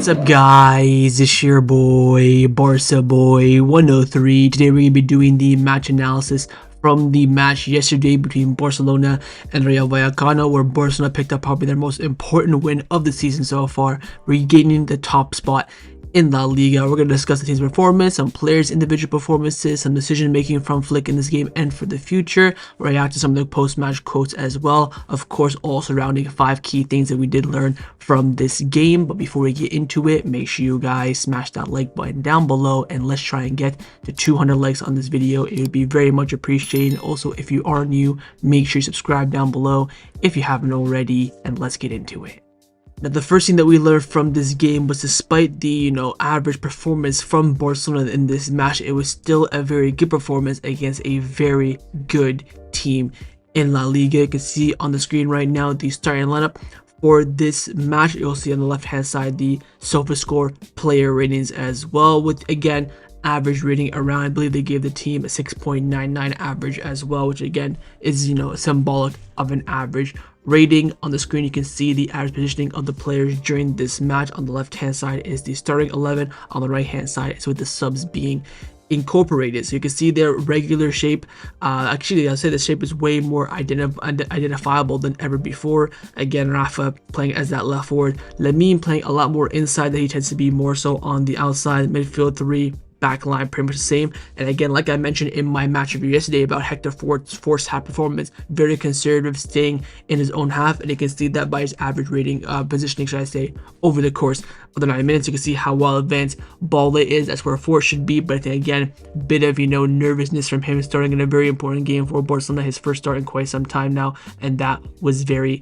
What's up, guys? It's your boy Barca Boy 103. Today we're going to be doing the match analysis from the match yesterday between Barcelona and Rayo Vallecano, where Barcelona picked up probably their most important win of the season so far, regaining the top spot in La Liga. We're going to discuss the team's performance, some players' individual performances, some decision making from Flick in this game and for the future. We'll react to some of the post-match quotes as well. Of course, all surrounding 5 key things that we did learn from this game. But before we get into it, make sure you guys smash that like button down below and let's try and get to 200 likes on this video. It would be very much appreciated. Also, if you are new, make sure you subscribe down below if you haven't already, and let's get into it. Now, the first thing that we learned from this game was, despite the average performance from Barcelona in this match, it was still a very good performance against a very good team in La Liga. You can see on the screen right now the starting lineup for this match. You'll see on the left hand side the SofaScore player ratings as well, with again average rating around, I believe they gave the team a 6.99 average as well, which again is symbolic of an average rating. On the screen you can see the average positioning of the players during this match. On the left hand side is the starting 11, on the right hand side is with the subs being incorporated. So you can see their regular shape. Actually, I'll say the shape is way more identifiable than ever before. Again, Rafa playing as that left forward, Lamine playing a lot more inside, that he tends to be more so on the outside. Midfield 3, back line pretty much the same. And again, like I mentioned in my match review yesterday about Hector Fort's forced half performance, very conservative, staying in his own half, and you can see that by his average rating, positioning should I say, over the course of the 9 minutes. You can see how well advanced ball it is. That's where Fort should be, but I think again, bit of nervousness from him starting in a very important game for Barcelona, his first start in quite some time now, and that was very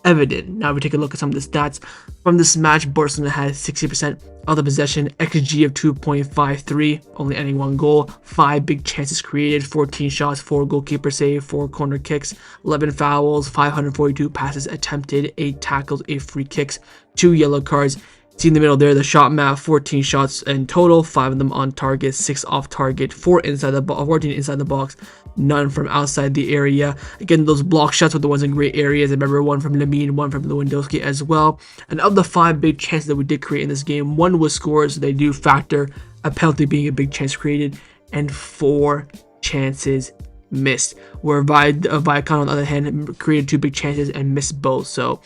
evident. Now we take a look at some of the stats from this match. Barcelona had 60% of the possession, XG of 2.53, only ending 1 goal, 5 big chances created, 14 shots, 4 goalkeeper save, 4 corner kicks, 11 fouls, 542 passes attempted, 8 tackles, 8 free kicks, 2 yellow cards. See in the middle there, the shot map, 14 shots in total, 5 of them on target, 6 off target, 4 inside the box, 14 inside the box, none from outside the area. Again, those block shots were the ones in great areas. I remember 1 from Lamine, 1 from Lewandowski as well. And of the 5 big chances that we did create in this game, 1 was scored, so they do factor a penalty being a big chance created, and 4 chances missed, where Vallecano on the other hand created 2 big chances and missed both. So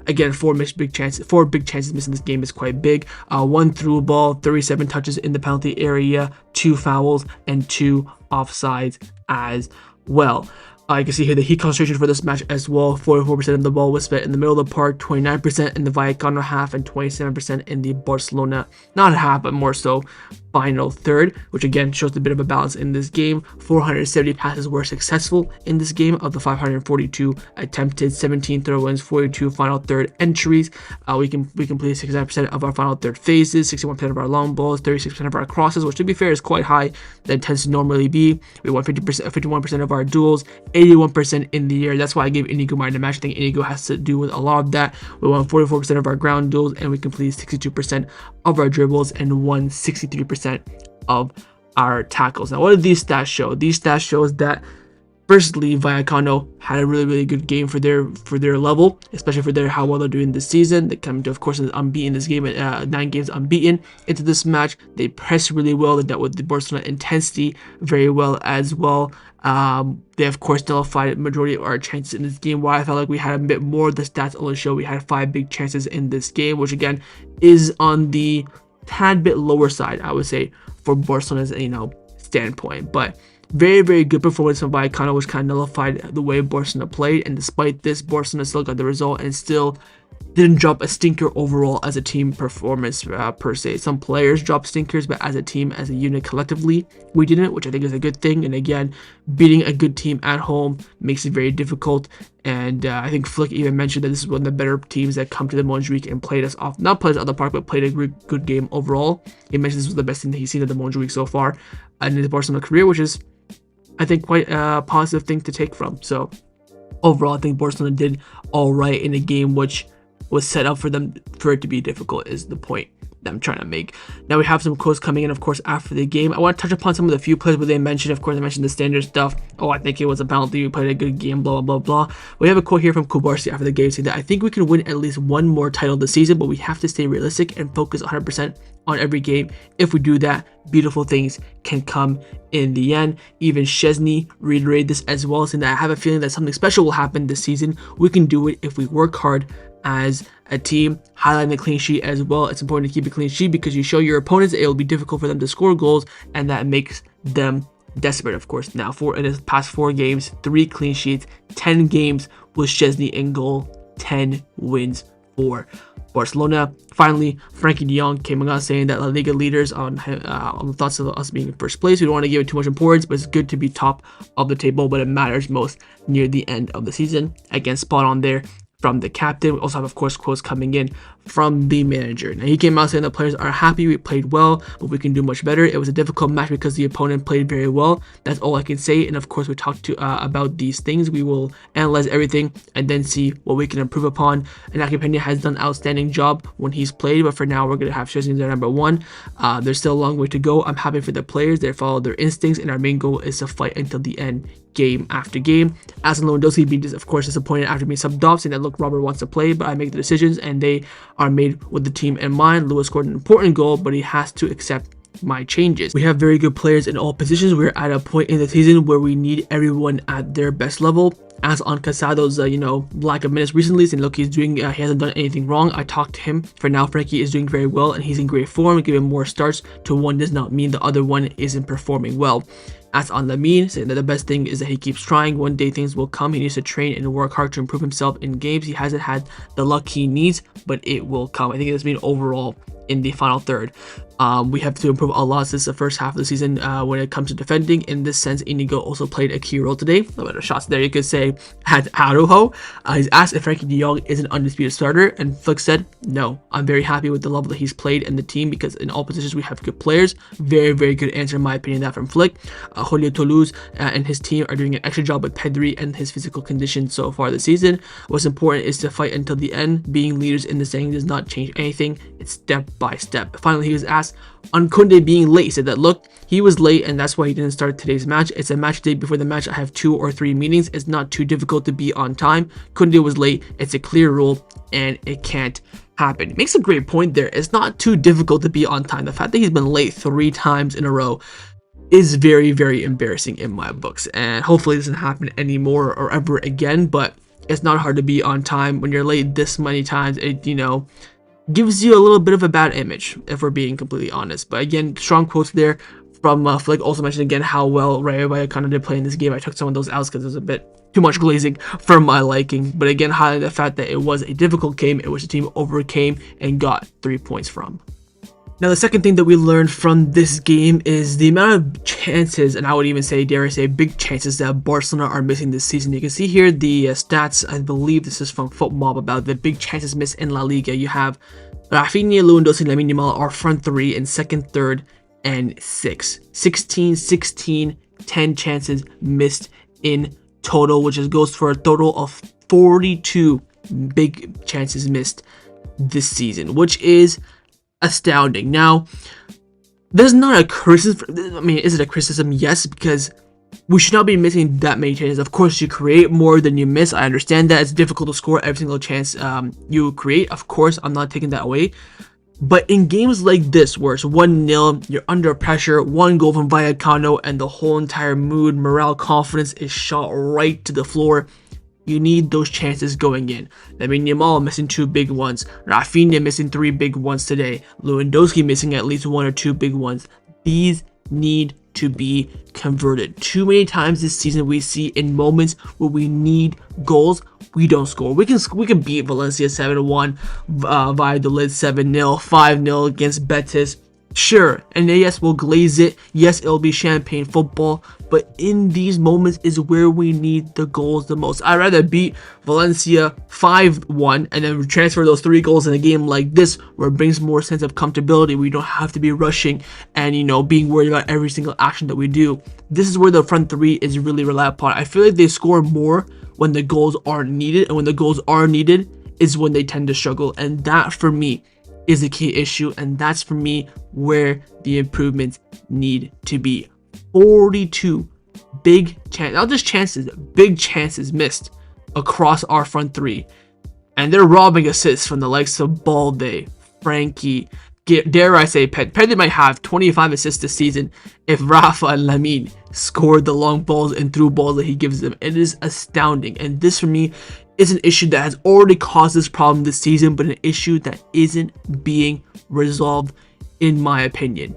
again, 4 big chances missed in this game is quite big. 1 through ball, 37 touches in the penalty area, 2 fouls, and 2 offsides as well. You can see here the heat concentration for this match as well. 44% of the ball was spent in the middle of the park, 29% in the Vallecano half, and 27% in the Barcelona, not half, but more so final third, which again shows a bit of a balance in this game. 470 passes were successful in this game. Of the 542 attempted, 17 throw-ins, 42 final third entries. We completed 69% of our final third phases, 61% of our long balls, 36% of our crosses, which to be fair is quite high than it tends to normally be. We won 51% of our duels, 81% in the air. That's why I gave Íñigo Martínez the match. I think Íñigo has to do with a lot of that. We won 44% of our ground duels, and we completed 62% of our dribbles and won 63% of our tackles. Now, what do these stats show? These stats shows that firstly, Vallecano had a really good game for their level, especially for how well they're doing this season. They come to, of course, unbeaten this game, 9 games unbeaten into this match. They pressed really well. They dealt with the Barcelona intensity very well as well. They of course nullified majority of our chances in this game. Why I felt like we had a bit more, the stats only show we had 5 big chances in this game, which again is on the tad bit lower side, I would say, for Barcelona's standpoint. But very good performance from Vallecano, which kind of nullified the way Barcelona played. And despite this, Barcelona still got the result and still didn't drop a stinker overall as a team performance per se. Some players dropped stinkers, but as a team, as a unit collectively, we didn't, which I think is a good thing. And again, beating a good team at home makes it very difficult. And I think Flick even mentioned that this is one of the better teams that come to the Montjuic and played us off, not played us out of the park, but played a good game overall. He mentioned this was the best thing that he's seen at the Montjuic so far in his Barcelona career, which is, I think, quite a positive thing to take from. So overall, I think Barcelona did all right in a game which was set up for it to be difficult, is the point. that I'm trying to make. Now we have some quotes coming in, of course, after the game. I want to touch upon some of the few plays where they mentioned, of course, I mentioned the standard stuff. Oh, I think it was a penalty. We played a good game, blah, blah, blah, blah. We have a quote here from Kubarsi after the game saying that I think we can win at least one more title this season, but we have to stay realistic and focus 100% on every game. If we do that, beautiful things can come in the end. Even Szczęsny reiterated this as well, saying that I have a feeling that something special will happen this season. We can do it if we work hard as a team. Highlighting the clean sheet as well. It's important to keep a clean sheet because you show your opponents it will be difficult for them to score goals, and that makes them desperate, of course. Now, in his past 4 games, 3 clean sheets, 10 games with Szczęsny in goal, 10 wins for Barcelona. Finally, Frankie de Jong came out saying that La Liga leaders on the thoughts of us being in first place. We don't want to give it too much importance, but it's good to be top of the table, but it matters most near the end of the season. Again, spot on there from the captain. We also have, of course, quotes coming in from the manager. Now, he came out saying the players are happy, we played well, but we can do much better. It was a difficult match because the opponent played very well. That's all I can say. And of course, we talked about these things. We will analyze everything and then see what we can improve upon. And Raphinha has done an outstanding job when he's played, but for now, we're going to have Szczęsny there number 1. There's still a long way to go. I'm happy for the players. They follow their instincts, and our main goal is to fight until the end, game after game. As Lewandowski being, of course, disappointed after being subbed off, saying that, look, Robert wants to play, but I make the decisions, and they are made with the team in mind. Lewis scored an important goal, but he has to accept my changes. We have very good players in all positions. We're at a point in the season where we need everyone at their best level. As on Casado's, lack of minutes recently, saying, look, he hasn't done anything wrong. I talked to him. For now, Frankie is doing very well, and he's in great form. Giving more starts to one does not mean the other one isn't performing well. As on Lamine, saying that the best thing is that he keeps trying. One day things will come. He needs to train and work hard to improve himself in games. He hasn't had the luck he needs, but it will come. I think it's been overall in the final third. We have to improve a lot since the first half of the season when it comes to defending. In this sense, Íñigo also played a key role today. A little bit of shots there, you could say, had Araujo. He's asked if Frankie de Jong is an undisputed starter, and Flick said, no, I'm very happy with the level that he's played in the team because in all positions we have good players. Very, very good answer in my opinion, that from Flick. Julio Toulouse and his team are doing an extra job with Pedri and his physical condition so far this season. What's important is to fight until the end. Being leaders in the saying does not change anything. It's step by step. Finally, he was asked on Kounde being late. He said that, look, he was late and that's why he didn't start today's match. It's a match day. Before the match, I have 2 or 3 meetings. It's not too difficult to be on time. Kounde was late. It's a clear rule and it can't happen. It makes a great point there. It's not too difficult to be on time. The fact that he's been late 3 times in a row is very, very embarrassing in my books, and hopefully it doesn't happen anymore or ever again. But it's not hard to be on time when you're late this many times. It gives you a little bit of a bad image, if we're being completely honest. But again, strong quotes there from Flick. Also mentioned again how well Rayo Vallecano did play in this game. I took some of those outs because it was a bit too much glazing for my liking. But again, highlighting the fact that it was a difficult game, in which the team overcame and got 3 points from. Now, the second thing that we learned from this game is the amount of chances, and I would even say, dare I say, big chances that Barcelona are missing this season. You can see here the stats. I believe this is from FootMob about the big chances missed in La Liga. You have Raphinha, Lewandowski, and Lamine Yamal are front 3 in second, third, and 6. 16, 10 chances missed in total, which goes for a total of 42 big chances missed this season, which is astounding. Now, there's not a criticism. I mean, is it a criticism? Yes, because we should not be missing that many chances. Of course, you create more than you miss. I understand that it's difficult to score every single chance you create. Of course, I'm not taking that away. But in games like this, where it's 1-0, you're under pressure, 1 goal from Vallecano, and the whole entire mood, morale, confidence is shot right to the floor. You need those chances going in. Lamine Yamal missing 2 big ones. Raphinha missing 3 big ones today. Lewandowski missing at least 1 or 2 big ones. These need to be converted. Too many times this season we see in moments where we need goals, we don't score. We can beat Valencia 7-1, Valladolid 7-0, 5-0 against Betis. Sure, and yes, we'll glaze it. Yes, it'll be champagne football. But in these moments is where we need the goals the most. I'd rather beat Valencia 5-1 and then transfer those 3 goals in a game like this, where it brings more sense of comfortability. We don't have to be rushing and, being worried about every single action that we do. This is where the front 3 is really relied upon. I feel like they score more when the goals aren't needed, and when the goals are needed is when they tend to struggle. And that, for me, is a key issue, and that's for me where the improvements need to be. 42 big chances, not just chances, big chances missed across our front three. And they're robbing assists from the likes of Balde, Frankie, dare I say Pedri might have 25 assists this season if Rafa and Lamine scored the long balls and through balls that he gives them. It is astounding. And this for me is an issue that has already caused this problem this season, but an issue that isn't being resolved in my opinion.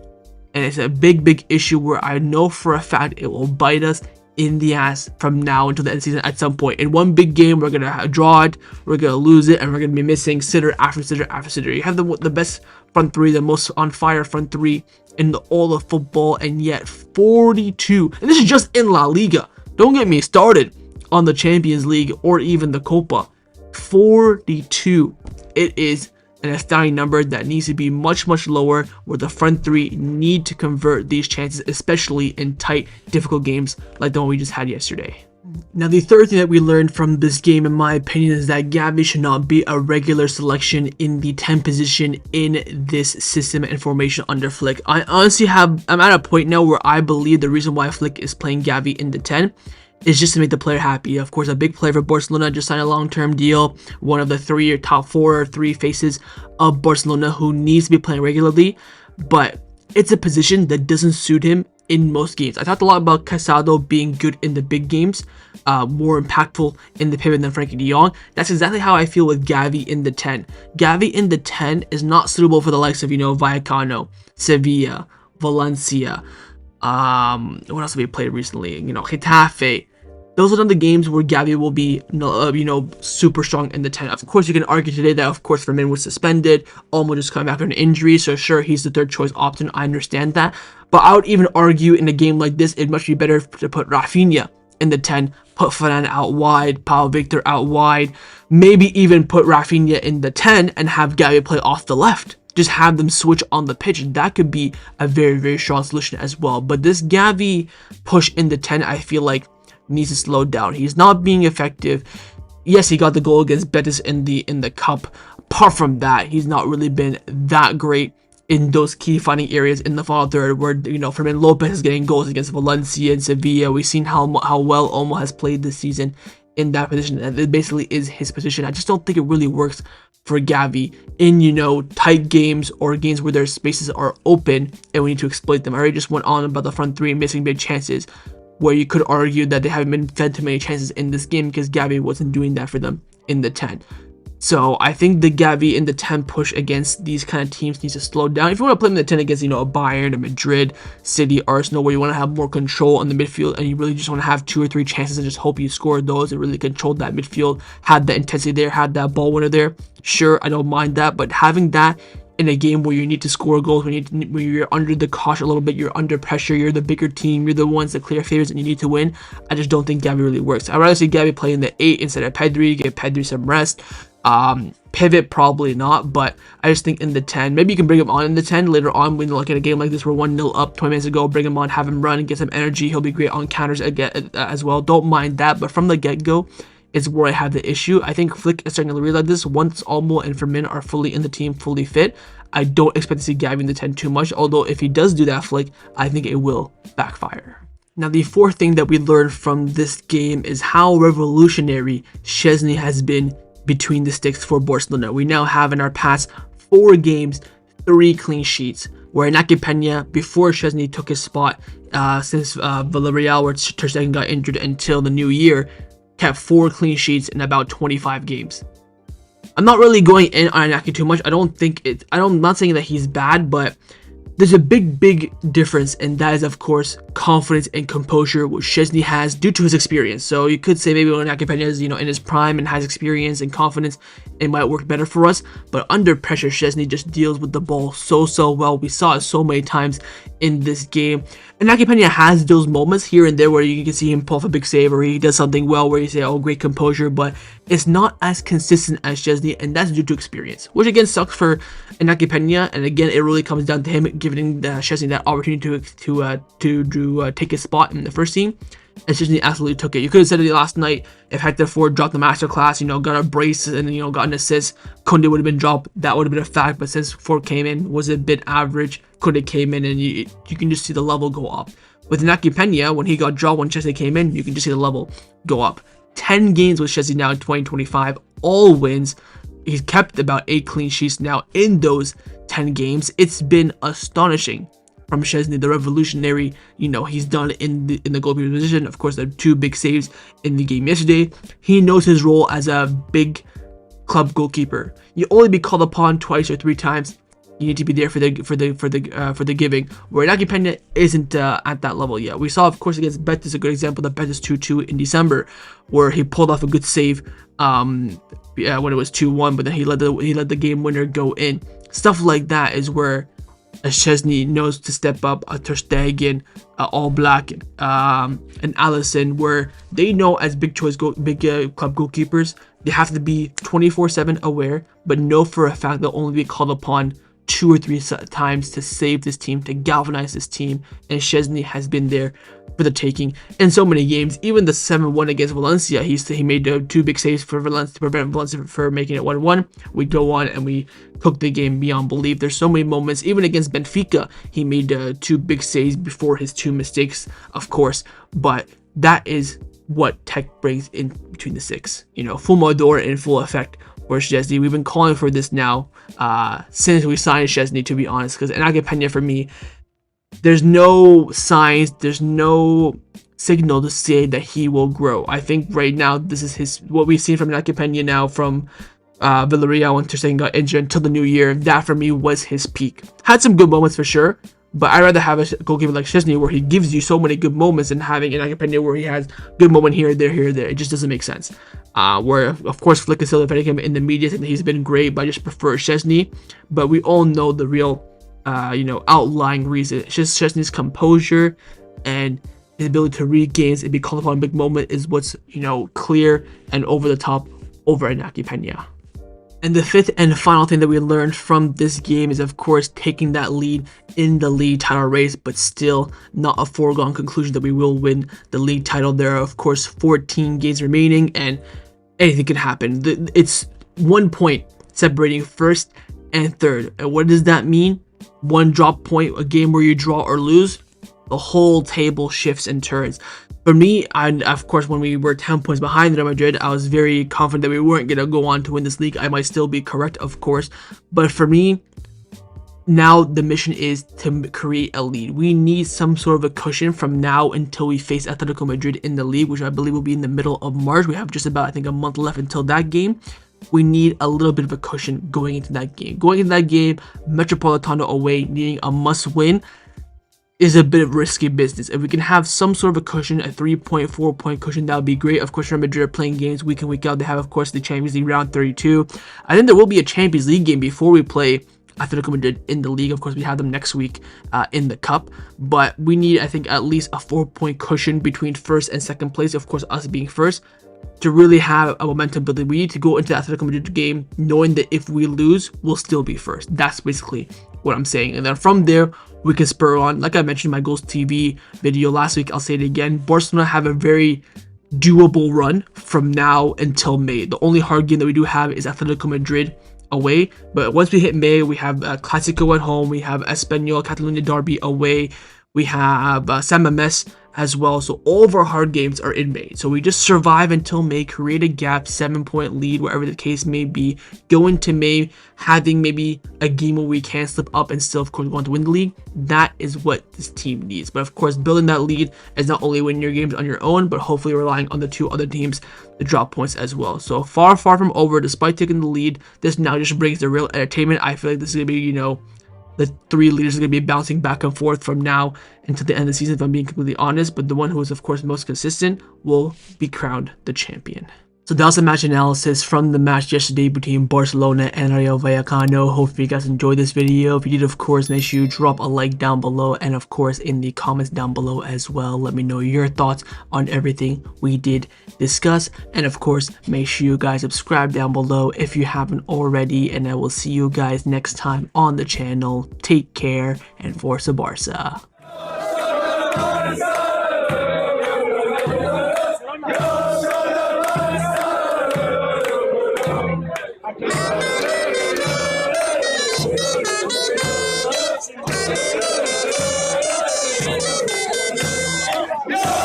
And it's a big issue where I know for a fact it will bite us in the ass from now until the end of the season at some point. In one big game, we're going to draw it, we're going to lose it, and we're going to be missing sitter after sitter after sitter. You have the best front three, the most on fire front three in all of football, and yet 42. And this is just in La Liga. Don't get me started on the Champions League or even the Copa. 42. It is an astounding number that needs to be much lower, where the front three need to convert these chances, especially in tight, difficult games like the one we just had yesterday. Now, the third thing that we learned from this game, in my opinion, is that Gavi should not be a regular selection in the 10 position in this system and formation under Flick. I'm at a point now where I believe the reason why Flick is playing Gavi in the 10 is just to make the player happy. Of course, a big player for Barcelona, just signed a long-term deal, one of the top 4 or 3 faces of Barcelona who needs to be playing regularly, but it's a position that doesn't suit him in most games. I talked a lot about Casado being good in the big games, more impactful in the pivot than Frankie de Jong. That's exactly how I feel with Gavi in the 10. Gavi in the 10 is not suitable for the likes of, Vallecano, Sevilla, Valencia, what else have we played recently? Getafe. Those are the games where Gavi will be, super strong in the 10. Of course, you can argue today that, of course, Firmino was suspended. Olmo just coming back from an injury, so sure, he's the third choice option. I understand that. But I would even argue in a game like this, it must be better to put Raphinha in the 10, put Ferran out wide, Pau Victor out wide, maybe even put Raphinha in the 10 and have Gavi play off the left. Just have them switch on the pitch. That could be a very strong solution as well. But this Gavi push in the 10, I feel like, needs to slow down. He's not being effective. Yes, he got the goal against Betis in the cup. Apart from that, he's not really been that great in those key finding areas in the final third, where Fermin Lopez is getting goals against Valencia and Sevilla. We've seen how well Olmo has played this season in that position, and it basically is his position. I just don't think it really works for Gavi in tight games or games where their spaces are open and we need to exploit them. I already just went on about the front three missing big chances, where you could argue that they haven't been fed too many chances in this game because Gavi wasn't doing that for them in the 10. So I think the Gavi in the 10 push against these kind of teams needs to slow down. If you want to play in the 10 against, a Bayern, a Madrid, City, Arsenal, where you want to have more control on the midfield and you really just want to have 2 or 3 chances and just hope you score those and really control that midfield, had that intensity there, had that ball winner there, sure, I don't mind that. But having that in a game where you need to score goals, when you're under the cosh a little bit, you're under pressure, you're the bigger team, you're the ones that clear favors and you need to win, I just don't think Gavi really works. I'd rather see Gavi play in the 8 instead of Pedri, give Pedri some rest. Pivot, probably not, but I just think in the 10, maybe you can bring him on in the 10 later on when you look at a game like this, we're 1-0 up 20 minutes ago, bring him on, have him run and get some energy. He'll be great on counters again as well. Don't mind that, but from the get-go is where I have the issue. I think Flick is starting to realize this. Once Olmo and Firmino are fully in the team, fully fit, I don't expect to see Gavi in the 10 too much, although if he does do that Flick, I think it will backfire. Now, the fourth thing that we learned from this game is how revolutionary Szczęsny has been between the sticks for Barcelona. We now have in our past 4 games 3 clean sheets, where Iñaki Peña, before Szczęsny took his spot since Villarreal, where Ter Stegen got injured until the new year, kept 4 clean sheets in about 25 games. I'm not really going in on Iñaki too much. I'm not saying that he's bad, but there's a big difference, and that is, of course, confidence and composure, which Szczęsny has due to his experience. So you could say maybe when Iñaki Peña is, in his prime and has experience and confidence, it might work better for us. But under pressure, Szczęsny just deals with the ball so well. We saw it so many times in this game. And Iñaki Peña has those moments here and there where you can see him pull off a big save, or he does something well where you say, oh, great composure, but it's not as consistent as Szczęsny, and that's due to experience, which again sucks for Iñaki Peña. And again, it really comes down to him giving Szczęsny that opportunity to take his spot in the first team. and Szczęsny absolutely took it. You could have said it last night if Hector Ford dropped the masterclass, got a brace and got an assist, Kounde would have been dropped. That would have been a fact. But since Ford came in, was a bit average. Kounde came in, and you can just see the level go up. With Iñaki Peña, when he got dropped when Szczęsny came in, you can just see the level go up. 10 games with Szczęsny now in 2025, all wins. He's kept about 8 clean sheets now in those 10 games. It's been astonishing from Szczęsny, the revolutionary, he's done in the goalkeeper position. Of course, the 2 big saves in the game yesterday. He knows his role as a big club goalkeeper. You only be called upon twice or 3 times. You need to be there for the giving. Where Iñaki Peña isn't at that level yet. We saw, of course, against Betis, a good example, the Betis 2-2 in December, where he pulled off a good save when it was 2-1, but then he let the game winner go in. Stuff like that is where Szczęsny knows to step up. Ter Stegen, All Black, and Alisson, where they know as big club goalkeepers, they have to be 24/7 aware, but know for a fact they'll only be called upon 2 or 3 times to save this team, to galvanize this team, and Szczęsny has been there for the taking in so many games. Even the 7-1 against Valencia, he made 2 big saves for Valencia to prevent Valencia from making it 1-1. We go on and we cook the game beyond belief. There's so many moments. Even against Benfica, he made 2 big saves before his 2 mistakes, of course. But that is what Tech brings in between the 6. Full Modor in full effect for Szczęsny. We've been calling for this now since we signed Szczęsny, to be honest, because Iñaki Peña, for me, there's no signs, there's no signal to say that he will grow. I think right now this is what we've seen from Iñaki Peña now from Villarreal when Ter Stegen got injured until the new year. That for me was his peak. Had some good moments for sure, but I'd rather have a goalkeeper like Szczęsny where he gives you so many good moments than having Iñaki Peña where he has good moment here, there. It just doesn't make sense. Where, of course, Flick is still defending him in the media, saying that he's been great, but I just prefer Szczęsny. But we all know the real, outlying reason. It's just Szczęsny's composure and his ability to read games and be called upon a big moment is what's, clear and over the top over Iñaki Peña. And the 5th and final thing that we learned from this game is, of course, taking that lead in the league title race, but still not a foregone conclusion that we will win the league title. There are, of course, 14 games remaining, and anything can happen. It's 1 point separating 1st and 3rd. And what does that mean? 1 drop point, a game where you draw or lose, the whole table shifts and turns. For me, and of course, when we were 10 points behind Real Madrid, I was very confident that we weren't going to go on to win this league. I might still be correct, of course. But for me, now the mission is to create a lead. We need some sort of a cushion from now until we face Atletico Madrid in the league, which I believe will be in the middle of March. We have just about, I think, a month left until that game. We need a little bit of a cushion going into that game. Going into that game, Metropolitano away, needing a must-win, is a bit of risky business. If we can have some sort of a cushion, a 3-point, 4-point cushion, that would be great. Of course, Real Madrid are playing games week in, week out. They have, of course, the Champions League round 32. I think there will be a Champions League game before we play Atletico Madrid in the league. Of course, we have them next week in the cup. But we need, I think, at least a 4-point cushion between 1st and 2nd place. Of course, us being 1st. To really have a momentum building, we need to go into the Atletico Madrid game knowing that if we lose, we'll still be 1st. That's basically what I'm saying. And then from there, we can spur on. Like I mentioned in my Goals TV video last week, I'll say it again. Barcelona have a very doable run from now until May. The only hard game that we do have is Atletico Madrid away. But once we hit May, we have Clásico at home. We have Espanyol, Catalonia Derby away. We have San Mamés as well. So all of our hard games are in May. So we just survive until May, create a gap, 7-point lead, wherever the case may be. Go into May having maybe a game where we can slip up and still, of course, want to win the league. That is what this team needs. But of course, building that lead is not only winning your games on your own, but hopefully relying on the 2 other teams to drop points as well. So far from over. Despite taking the lead, this now just brings the real entertainment. I feel like this is going to be, the 3 leaders are going to be bouncing back and forth from now until the end of the season, if I'm being completely honest. But the one who is, of course, most consistent will be crowned the champion. So that was the match analysis from the match yesterday between Barcelona and Rayo Vallecano. Hopefully you guys enjoyed this video. If you did, of course, make sure you drop a like down below, and of course in the comments down below as well. Let me know your thoughts on everything we did discuss, and of course make sure you guys subscribe down below if you haven't already, and I will see you guys next time on the channel. Take care, and Forza Barca. Go!